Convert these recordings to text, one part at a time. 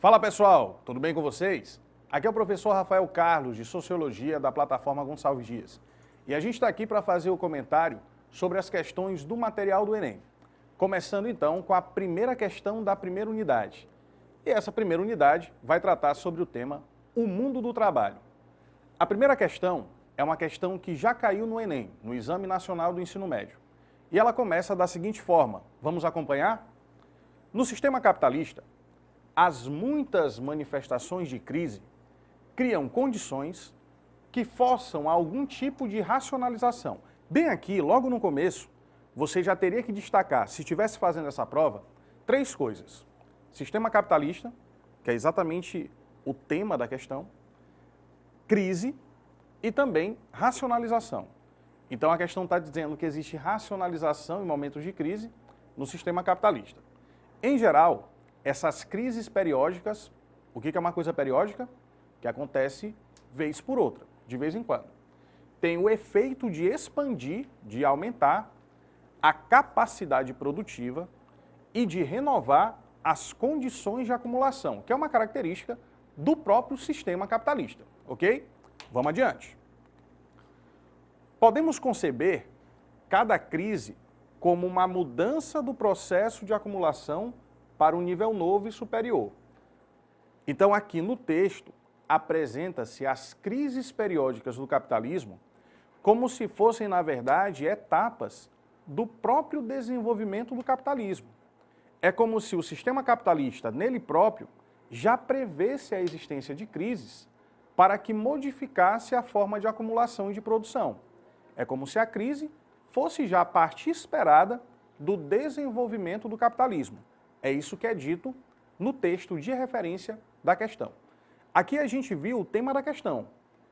Fala pessoal, tudo bem com vocês? Aqui é o professor Rafael Carlos, de Sociologia, da plataforma Gonçalves Dias. E a gente está aqui para fazer o comentário sobre as questões do material do Enem. Começando então com a primeira questão da primeira unidade. E essa primeira unidade vai tratar sobre o tema O Mundo do Trabalho. A primeira questão é uma questão que já caiu no Enem, no Exame Nacional do Ensino Médio. E ela começa da seguinte forma, vamos acompanhar? No sistema capitalista, as muitas manifestações de crise criam condições que forçam a algum tipo de racionalização. Bem aqui, logo no começo, você já teria que destacar, se estivesse fazendo essa prova, três coisas. Sistema capitalista, que é exatamente o tema da questão, crise e também racionalização. Então a questão está dizendo que existe racionalização em momentos de crise no sistema capitalista. Em geral, essas crises periódicas, o que é uma coisa periódica? Que acontece vez por outra, de vez em quando. Tem o efeito de expandir, de aumentar a capacidade produtiva e de renovar as condições de acumulação, que é uma característica do próprio sistema capitalista, ok? Vamos adiante. Podemos conceber cada crise como uma mudança do processo de acumulação para um nível novo e superior. Então, aqui no texto, apresenta-se as crises periódicas do capitalismo como se fossem, na verdade, etapas do próprio desenvolvimento do capitalismo. É como se o sistema capitalista, nele próprio, já prevesse a existência de crises para que modificasse a forma de acumulação e de produção. É como se a crise fosse já a parte esperada do desenvolvimento do capitalismo. É isso que é dito no texto de referência da questão. Aqui a gente viu o tema da questão,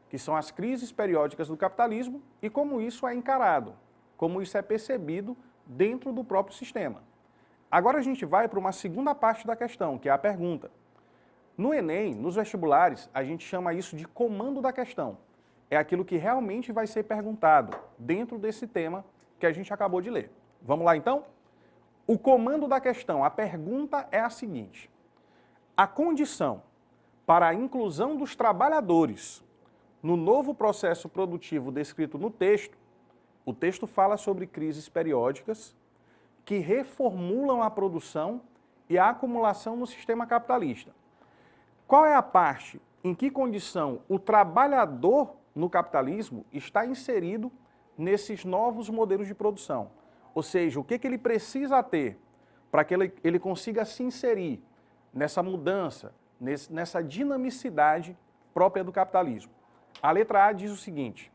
que são as crises periódicas do capitalismo e como isso é encarado, como isso é percebido dentro do próprio sistema. Agora a gente vai para uma segunda parte da questão, que é a pergunta. No Enem, nos vestibulares, a gente chama isso de comando da questão. É aquilo que realmente vai ser perguntado dentro desse tema que a gente acabou de ler. Vamos lá então? O comando da questão, a pergunta é a seguinte: a condição para a inclusão dos trabalhadores no novo processo produtivo descrito no texto, o texto fala sobre crises periódicas que reformulam a produção e a acumulação no sistema capitalista. Qual é a parte em que condição o trabalhador no capitalismo está inserido nesses novos modelos de produção? Ou seja, o que ele precisa ter para que ele consiga se inserir nessa mudança, nessa dinamicidade própria do capitalismo. A letra A diz o seguinte: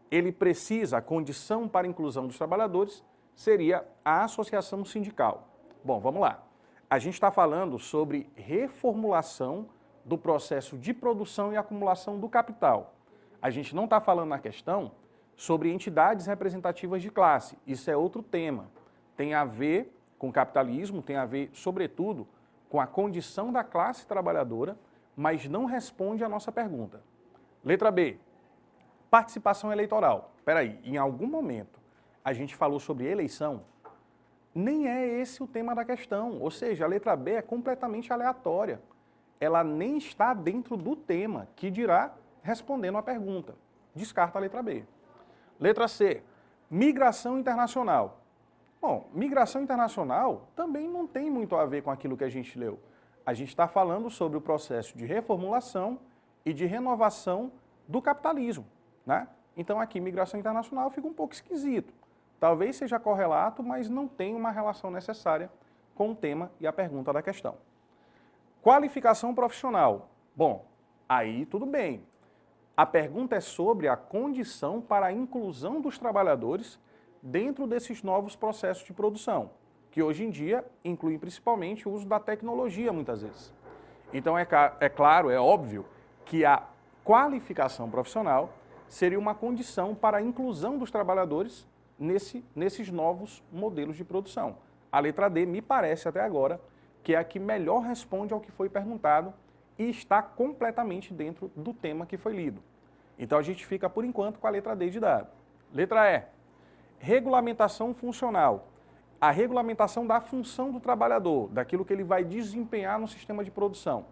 ele precisa, a condição para a inclusão dos trabalhadores seria a associação sindical. Bom, vamos lá. A gente está falando sobre reformulação do processo de produção e acumulação do capital. A gente não está falando na questão sobre entidades representativas de classe. Isso é outro tema. Tem a ver com capitalismo, tem a ver, sobretudo, com a condição da classe trabalhadora, mas não responde à nossa pergunta. Letra B. Participação eleitoral. Espera aí, em algum momento a gente falou sobre eleição? Nem é esse o tema da questão, ou seja, a letra B é completamente aleatória. Ela nem está dentro do tema, que dirá respondendo à pergunta. Descarta a letra B. Letra C. Migração internacional. Bom, migração internacional também não tem muito a ver com aquilo que a gente leu. A gente está falando sobre o processo de reformulação e de renovação do capitalismo, né? Então aqui, migração internacional fica um pouco esquisito. Talvez seja correlato, mas não tem uma relação necessária com o tema e a pergunta da questão. Qualificação profissional. Bom, aí tudo bem. A pergunta é sobre a condição para a inclusão dos trabalhadores dentro desses novos processos de produção, que hoje em dia incluem principalmente o uso da tecnologia, muitas vezes. Então é claro, é óbvio, que a qualificação profissional seria uma condição para a inclusão dos trabalhadores nesses novos modelos de produção. A letra D me parece até agora que é a que melhor responde ao que foi perguntado e está completamente dentro do tema que foi lido. Então a gente fica, por enquanto, com a letra D de dado. Letra E. Regulamentação funcional. A regulamentação da função do trabalhador, daquilo que ele vai desempenhar no sistema de produção.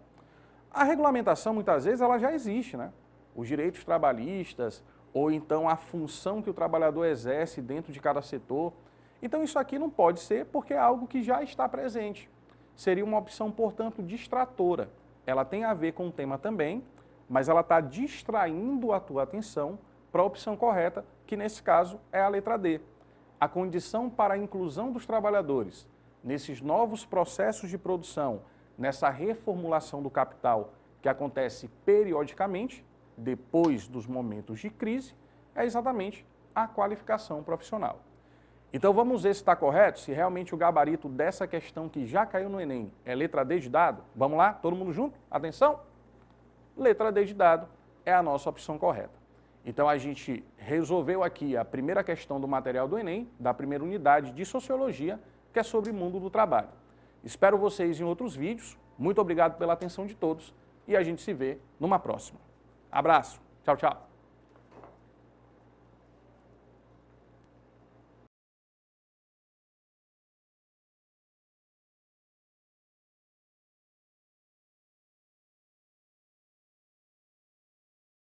A regulamentação, muitas vezes, ela já existe, né? Os direitos trabalhistas, ou então a função que o trabalhador exerce dentro de cada setor. Então, isso aqui não pode ser porque é algo que já está presente. Seria uma opção, portanto, distratora. Ela tem a ver com o tema também, mas ela está distraindo a tua atenção para a opção correta, que nesse caso é a letra D. A condição para a inclusão dos trabalhadores nesses novos processos de produção, nessa reformulação do capital que acontece periodicamente, depois dos momentos de crise, é exatamente a qualificação profissional. Então vamos ver se está correto, se realmente o gabarito dessa questão que já caiu no Enem é letra D de dado. Vamos lá, todo mundo junto? Atenção! Letra D de dado é a nossa opção correta. Então a gente resolveu aqui a primeira questão do material do Enem, da primeira unidade de Sociologia, que é sobre o mundo do trabalho. Espero vocês em outros vídeos. Muito obrigado pela atenção de todos e a gente se vê numa próxima. Abraço. Tchau, tchau.